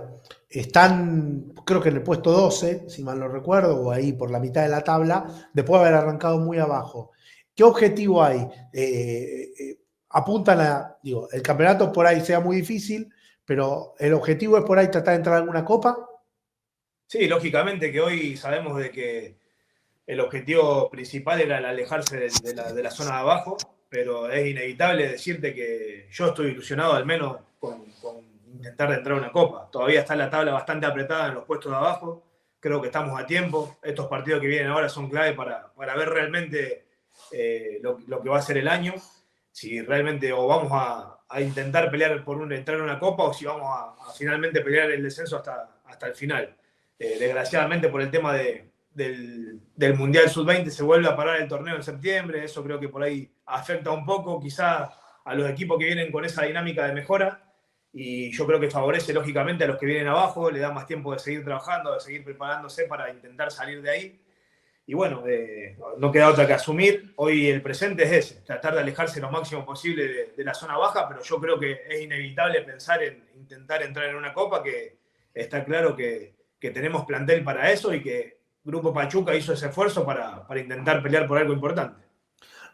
están, creo que en el puesto 12, si mal no recuerdo, o ahí por la mitad de la tabla, después de haber arrancado muy abajo. ¿Qué objetivo hay? Apuntan a, digo, el campeonato por ahí sea muy difícil, pero el objetivo es por ahí tratar de entrar a alguna copa. Sí, lógicamente que hoy sabemos de que el objetivo principal era el alejarse de la zona de abajo, pero es inevitable decirte que yo estoy ilusionado al menos con intentar entrar a una copa. Todavía está la tabla bastante apretada en los puestos de abajo, creo que estamos a tiempo. Estos partidos que vienen ahora son clave para ver realmente lo que va a ser el año, si realmente o vamos a intentar pelear por entrar en una copa o si vamos a finalmente pelear el descenso hasta el final. Desgraciadamente por el tema del Mundial Sub-20 se vuelve a parar el torneo en septiembre, eso creo que por ahí afecta un poco quizás a los equipos que vienen con esa dinámica de mejora, y yo creo que favorece lógicamente a los que vienen abajo, le da más tiempo de seguir trabajando, de seguir preparándose para intentar salir de ahí. Y bueno, no queda otra que asumir. Hoy el presente es ese, tratar de alejarse lo máximo posible de la zona baja, pero yo creo que es inevitable pensar en intentar entrar en una copa, que está claro que tenemos plantel para eso y que Grupo Pachuca hizo ese esfuerzo para intentar pelear por algo importante.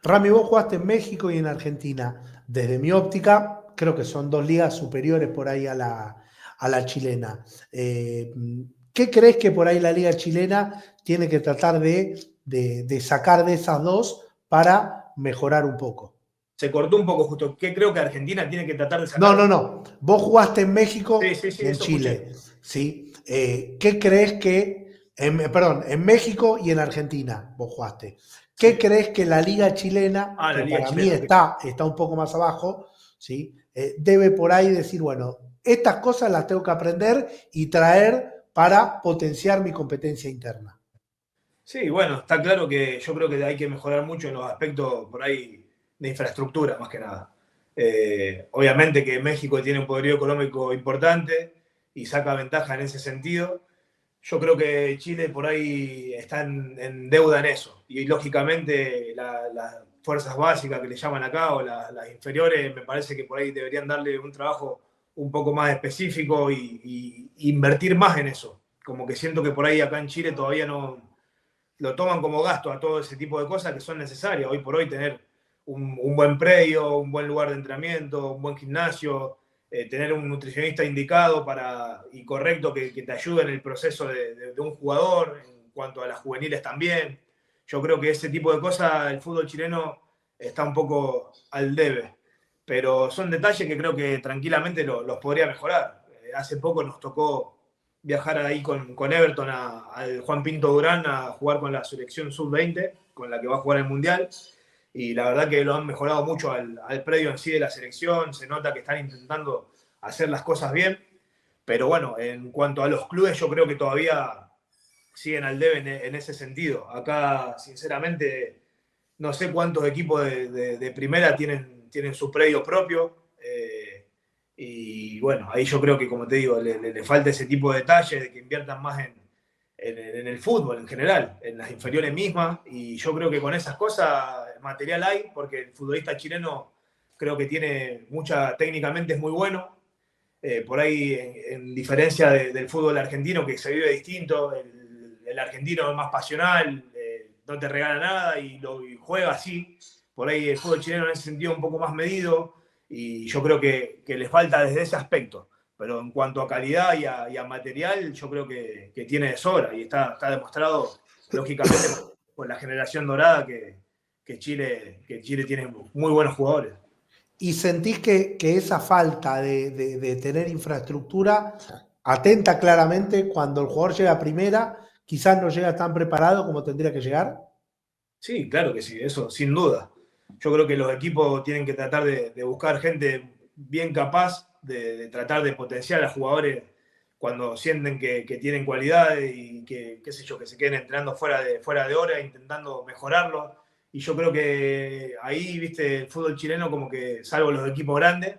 Rami, vos jugaste en México y en Argentina. Desde mi óptica, creo que son dos ligas superiores por ahí a la chilena. Eh, ¿Qué crees que por ahí la liga chilena tiene que tratar de sacar de esas dos para mejorar un poco? Se cortó un poco justo. ¿Qué creo que Argentina tiene que tratar de No, sacar? no, no. Vos jugaste en Sí, México sí, sí, y en eso escuché. Chile, ¿sí? ¿Qué crees perdón, en México y en Argentina vos jugaste? ¿Qué Sí. crees que la liga chilena, Ah, la que Liga para mí Chilena, ok. está un poco más abajo, ¿sí? Debe por ahí decir, bueno, estas cosas las tengo que aprender y traer para potenciar mi competencia interna? Sí, bueno, está claro que yo creo que hay que mejorar mucho en los aspectos por ahí de infraestructura, más que nada. Obviamente que México tiene un poderío económico importante y saca ventaja en ese sentido. Yo creo que Chile por ahí está en deuda en eso. Y lógicamente las fuerzas básicas que le llaman acá o las inferiores, me parece que por ahí deberían darle un trabajo un poco más específico y invertir más en eso. Como que siento que por ahí acá en Chile todavía no lo toman como gasto a todo ese tipo de cosas que son necesarias. Hoy por hoy tener un buen predio, un buen lugar de entrenamiento, un buen gimnasio, tener un nutricionista indicado y correcto que te ayude en el proceso de un jugador, en cuanto a las juveniles también. Yo creo que ese tipo de cosas el fútbol chileno está un poco al debe, pero son detalles que creo que tranquilamente los podría mejorar. Hace poco nos tocó viajar ahí con Everton al Juan Pinto Durán a jugar con la selección sub-20, con la que va a jugar el Mundial. y la verdad que lo han mejorado mucho al predio en sí de la selección, se nota que están intentando hacer las cosas bien, pero bueno, en cuanto a los clubes yo creo que todavía siguen al debe en ese sentido. Acá, sinceramente, no sé cuántos equipos de primera tienen su predio propio. Y bueno, ahí yo creo que, como te digo, le falta ese tipo de detalles, de que inviertan más en el fútbol en general, en las inferiores mismas. Y yo creo que con esas cosas material hay, porque el futbolista chileno creo que tiene mucha, técnicamente es muy bueno. Por ahí, en diferencia del fútbol argentino, que se vive distinto, el argentino es más pasional, no te regala nada y juega así. Por ahí el fútbol chileno en ese sentido un poco más medido y yo creo que le falta desde ese aspecto. Pero en cuanto a calidad y a material, yo creo que tiene de sobra y está demostrado, lógicamente, con la generación dorada que Chile tiene muy buenos jugadores. ¿Y sentís que esa falta de tener infraestructura atenta claramente cuando el jugador llega a primera, quizás no llega tan preparado como tendría que llegar? Sí, claro que sí, eso sin duda. Yo creo que los equipos tienen que tratar de buscar gente bien capaz, de tratar de potenciar a jugadores cuando sienten que tienen cualidades y que, qué sé yo, que se queden entrenando fuera de hora, intentando mejorarlo. Y yo creo que ahí, viste, el fútbol chileno como que, salvo los equipos grandes,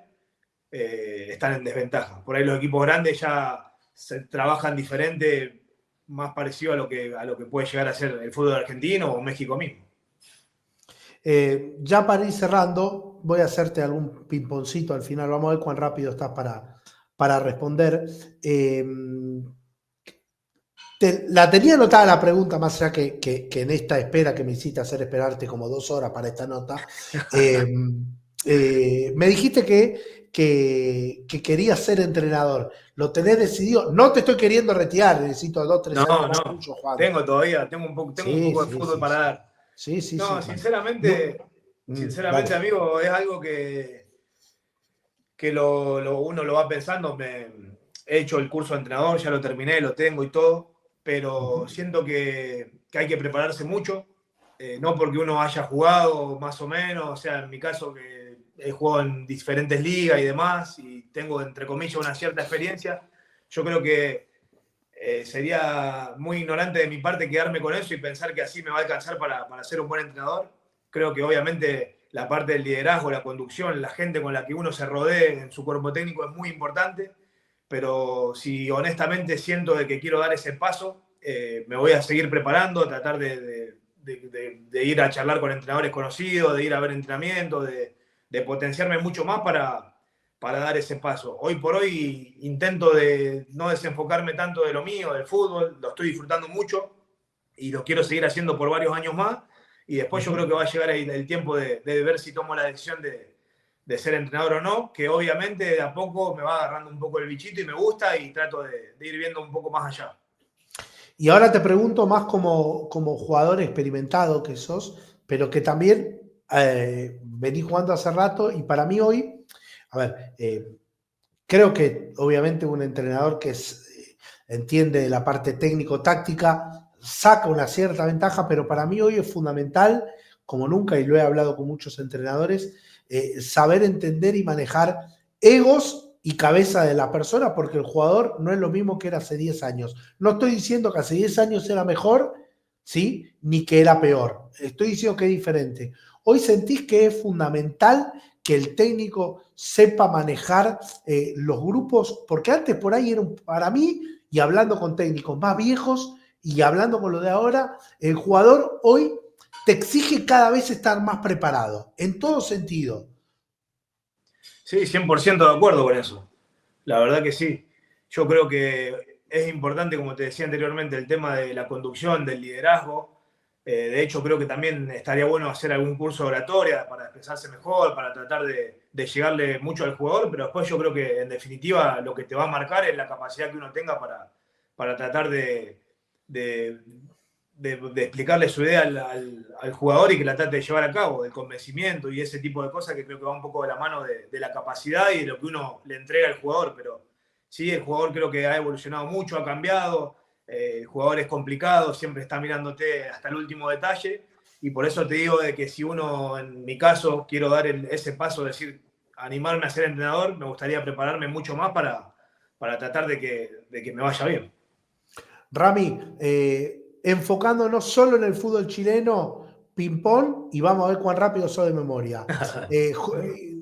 están en desventaja. Por ahí los equipos grandes ya se trabajan diferente, más parecido a lo que puede llegar a ser el fútbol argentino o México mismo. Ya para ir cerrando, voy a hacerte algún pimponcito al final. Vamos a ver cuán rápido estás para responder. La tenía anotada la pregunta, más allá que en esta espera que me hiciste hacer esperarte como 2 horas para esta nota. Me dijiste que querías ser entrenador. ¿Lo tenés decidido? No te estoy queriendo retirar, necesito 2, 3 años más No, tuyo jugando. tengo un Sí, poco de sí, fútbol sí, para sí. dar. Sí, sí, sí. No, No, sinceramente, dale. amigo, es algo que uno lo va pensando. He hecho el curso de entrenador, ya lo terminé, lo tengo y todo, pero siento que hay que prepararse mucho, no porque uno haya jugado más o menos, o sea, en mi caso que he jugado en diferentes ligas y demás, y tengo, entre comillas, una cierta experiencia, yo creo que sería muy ignorante de mi parte quedarme con eso y pensar que así me va a alcanzar para ser un buen entrenador. Creo que obviamente la parte del liderazgo, la conducción, la gente con la que uno se rodee en su cuerpo técnico es muy importante, pero si honestamente siento de que quiero dar ese paso, me voy a seguir preparando, a tratar de ir a charlar con entrenadores conocidos, de ir a ver entrenamiento, de potenciarme mucho más para dar ese paso. Hoy por hoy intento de no desenfocarme tanto de lo mío, del fútbol, lo estoy disfrutando mucho y lo quiero seguir haciendo por varios años más. Y después yo creo que va a llegar el tiempo de ver si tomo la decisión de ser entrenador o no, que obviamente de a poco me va agarrando un poco el bichito y me gusta y trato de ir viendo un poco más allá. Y ahora te pregunto más como jugador experimentado que sos, pero que también venís jugando hace rato y para mí hoy, a ver, creo que obviamente un entrenador que entiende la parte técnico-táctica saca una cierta ventaja, pero para mí hoy es fundamental, como nunca, y lo he hablado con muchos entrenadores, saber entender y manejar egos y cabeza de la persona, porque el jugador no es lo mismo que era hace 10 años. No estoy diciendo que hace 10 años era mejor, ¿sí? Ni que era peor. Estoy diciendo que es diferente. Hoy sentís que es fundamental que el técnico sepa manejar los grupos, porque antes por ahí eran, para mí, y hablando con técnicos más viejos y hablando con lo de ahora, el jugador hoy te exige cada vez estar más preparado, en todo sentido. Sí, 100% de acuerdo con eso. La verdad que sí. Yo creo que es importante, como te decía anteriormente, el tema de la conducción, del liderazgo. De hecho, creo que también estaría bueno hacer algún curso de oratoria para expresarse mejor, para tratar de llegarle mucho al jugador, pero después yo creo que en definitiva lo que te va a marcar es la capacidad que uno tenga para tratar de, de explicarle su idea al jugador y que la trate de llevar a cabo, del convencimiento y ese tipo de cosas que creo que va un poco de la mano de la capacidad y de lo que uno le entrega al jugador. Pero sí, el jugador creo que ha evolucionado mucho, ha cambiado, el jugador es complicado, siempre está mirándote hasta el último detalle y por eso te digo de que si uno, en mi caso, quiero dar ese paso, de decir, animarme a ser entrenador, me gustaría prepararme mucho más para tratar de que me vaya bien. Rami, enfocándonos solo en el fútbol chileno, ping-pong, y vamos a ver cuán rápido soy de memoria.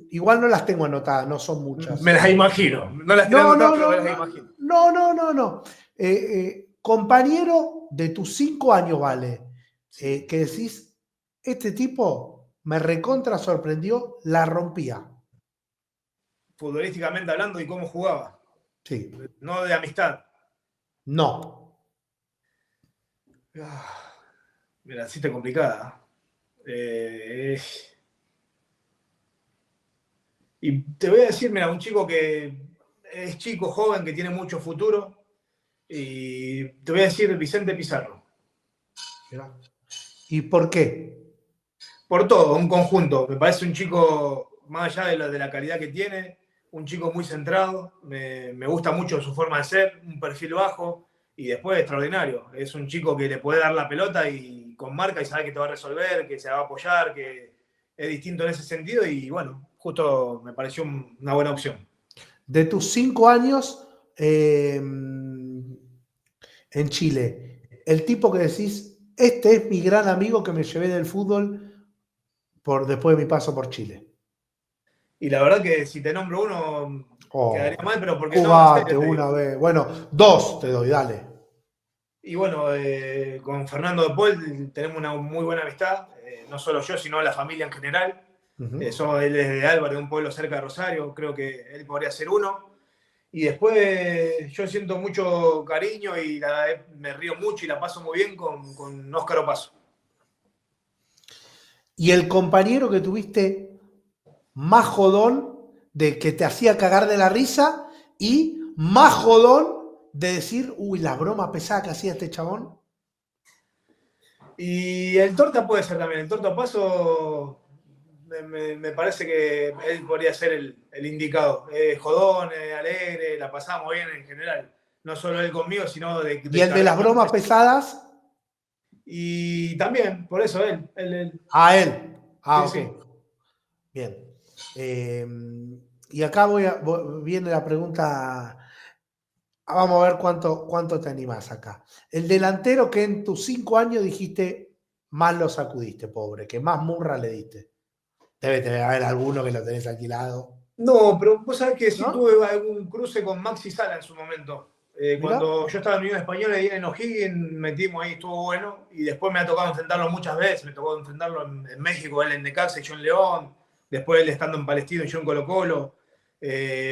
Igual no las tengo anotadas, no son muchas. Me las imagino, no las tengo No, anotadas, no, pero no, me las no, imagino. no, no, no, no. Compañero de tus 5 años, vale, Sí. que decís, este tipo me recontra sorprendió, la rompía. Futbolísticamente hablando y cómo jugaba, Sí, no de amistad. no. Mira, sí está complicada. Eh, y te voy a decir, mira, un chico que es chico, joven, que tiene mucho futuro. Y te voy a decir Vicente Pizarro. ¿Y por qué? Por todo, un conjunto. Me parece un chico, más allá de la calidad que tiene, un chico muy centrado. Me gusta mucho su forma de ser, un perfil bajo y después extraordinario. Es un chico que le puede dar la pelota y con marca y sabe que te va a resolver, que se va a apoyar, que es distinto en ese sentido y bueno, justo me pareció una buena opción. De tus 5 años en Chile, el tipo que decís, este es mi gran amigo que me llevé del fútbol después de mi paso por Chile. Y la verdad que si te nombro uno, quedaría Oh, mal, pero porque no, en jugate serio te una digo. vez. Bueno, 2 te doy, dale. Y bueno, con Fernando de Paul tenemos una muy buena amistad, no solo yo, sino la familia en general. Él es de Álvarez, de un pueblo cerca de Rosario, creo que él podría ser uno. Y después yo siento mucho cariño y me río mucho y la paso muy bien con Óscar Opaso. Y el compañero que tuviste más jodón de que te hacía cagar de la risa y más jodón de decir, uy, la broma pesada que hacía este chabón. Y el Torta puede ser también, el Torta Opaso me parece que él podría ser el indicado. Jodón, alegre, la pasamos bien en general. No solo él conmigo, sino Y de el de las cagarnos. bromas pesadas, Y también, por eso él. a él. Ah, Sí, ok. sí. Bien. Y acá viene la pregunta. Vamos a ver cuánto te animás acá. El delantero que en tus 5 años dijiste más lo sacudiste, pobre, que más murra le diste. Debe haber alguno que lo tenés alquilado. No, pero vos sabés que sí ¿No? tuve algún cruce con Maxi Sala en su momento. Mirá. Cuando yo estaba en Unión Española y en O'Higgins, metimos ahí, estuvo bueno. Y después me ha tocado enfrentarlo muchas veces. Me tocó enfrentarlo en México, él en Necaxa y yo en León. Después él estando en Palestino y yo en Colo-Colo.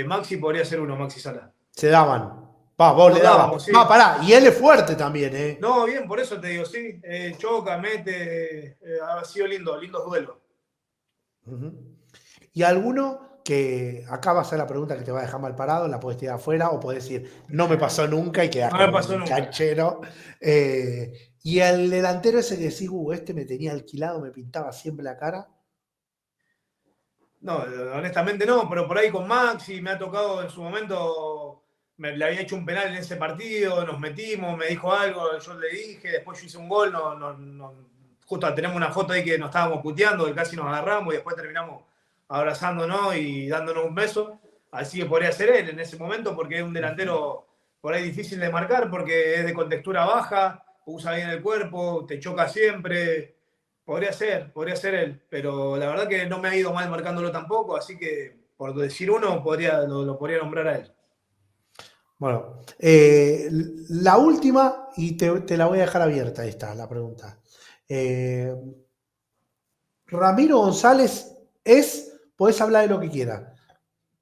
Maxi podría ser uno, Maxi Sala. Se daban. Va, vos le Nos dábamos, dabas. Va, sí. pará. Y él es fuerte también, ¿eh? No, bien, por eso te digo, sí. Choca, mete. Ha sido lindo, lindos duelos. Uh-huh. Y alguno que acá va a ser la pregunta que te va a dejar mal parado, la podés tirar afuera o podés decir, no me pasó nunca y quedás No me como pasó un nunca. canchero. Y el delantero ese que decís, este me tenía alquilado, me pintaba siempre la cara. No, honestamente no, pero por ahí con Maxi me ha tocado en su momento, le había hecho un penal en ese partido, nos metimos, me dijo algo, yo le dije, después yo hice un gol, justo tenemos una foto ahí que nos estábamos puteando, que casi nos agarramos y después terminamos abrazándonos y dándonos un beso. Así que podría ser él en ese momento porque es un delantero por ahí difícil de marcar porque es de contextura baja, usa bien el cuerpo, te choca siempre. Podría ser él, pero la verdad que no me ha ido mal marcándolo tampoco, así que por decir uno lo podría nombrar a él. Bueno, la última, y te la voy a dejar abierta, esta, la pregunta. Eh, Ramiro González podés hablar de lo que quieras.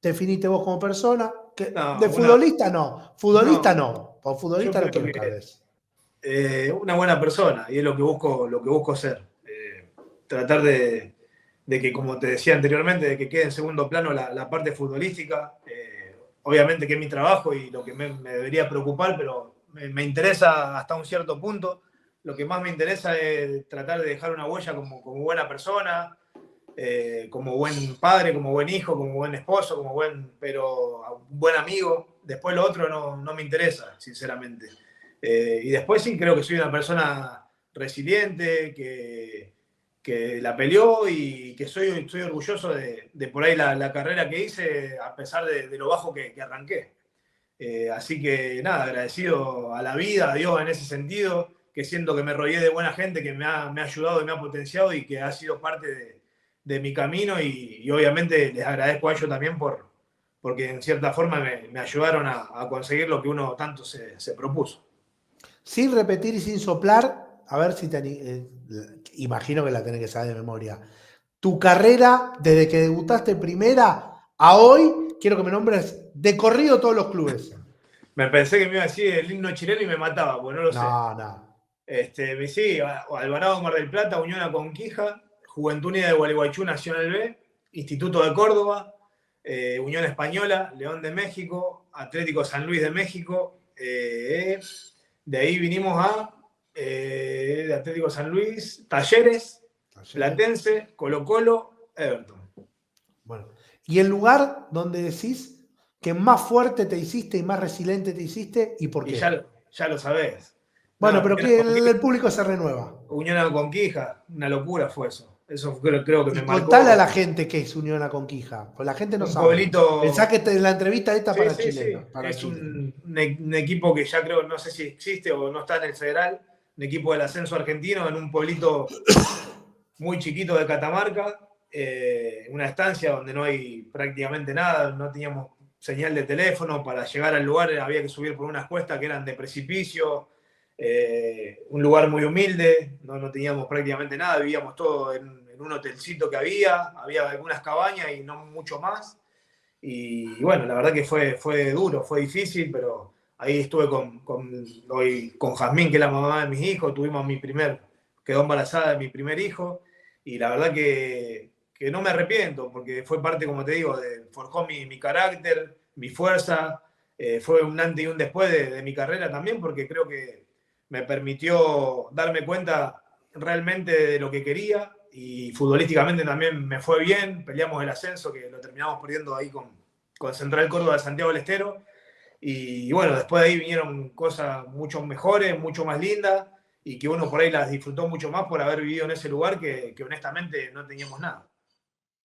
Definite vos como persona. De No, futbolista no. Futbolista no, no. Por yo futbolista no creo quiero que que hables. una buena persona y es lo que busco ser. Tratar de que, como te decía anteriormente, de que quede en segundo plano la parte futbolística. Obviamente que es mi trabajo y lo que me debería preocupar, pero me interesa hasta un cierto punto. Lo que más me interesa es tratar de dejar una huella como buena persona, como buen padre, como buen hijo, como buen esposo, pero un buen amigo. Después lo otro no me interesa, sinceramente. Y después sí creo que soy una persona resiliente, que la peleó y que estoy orgulloso de por ahí la carrera que hice, a pesar de lo bajo que arranqué. Así que nada, agradecido a la vida, a Dios en ese sentido, que siento que me rodeé de buena gente que me ha ayudado y me ha potenciado y que ha sido parte de mi camino y obviamente les agradezco a ellos también porque en cierta forma me ayudaron a conseguir lo que uno tanto se propuso. Sin repetir y sin soplar, a ver si imagino que la tenés que saber de memoria. Tu carrera, desde que debutaste en primera a hoy, quiero que me nombres de corrido todos los clubes. Me pensé que me iba a decir el himno chileno y me mataba, pues no lo sé. No. Sí, Alvarado Mar del Plata, Unión La Conquija, Juventud Unida de Gualeguaychú, Nacional B, Instituto de Córdoba, Unión Española, León de México, Atlético San Luis de México. De ahí vinimos de Atlético San Luis, Talleres, Platense, Colo-Colo, Everton. Bueno, y el lugar donde decís que más fuerte te hiciste y más resiliente te hiciste, ¿y por qué? Y ya lo sabés. Bueno, no, pero que el público se renueva. Unión a Conquija, una locura fue eso. Eso creo que me marcó. Contale a la gente qué es Unión a Conquija, pues la gente no sabe. Pueblito... Pensá que en la entrevista esta sí, para sí, chileno. Sí. Para es Chile. un equipo que ya creo, no sé si existe o no está en el federal, un equipo del ascenso argentino en un pueblito muy chiquito de Catamarca, una estancia donde no hay prácticamente nada, no teníamos señal de teléfono, para llegar al lugar había que subir por unas cuestas que eran de precipicio, un lugar muy humilde, no teníamos prácticamente nada, vivíamos todo en un hotelcito que había algunas cabañas y no mucho más. Y bueno, la verdad que fue duro, fue difícil, pero ahí estuve con Jazmín, que es la mamá de mis hijos, quedó embarazada de mi primer hijo, y la verdad que no me arrepiento, porque fue parte, como te digo, forjó mi carácter, mi fuerza, fue un antes y un después de mi carrera también, porque creo que me permitió darme cuenta realmente de lo que quería, y futbolísticamente también me fue bien, peleamos el ascenso, que lo terminamos perdiendo ahí con Central Córdoba de Santiago del Estero, y bueno, después de ahí vinieron cosas mucho mejores, mucho más lindas, y que uno por ahí las disfrutó mucho más por haber vivido en ese lugar que honestamente no teníamos nada.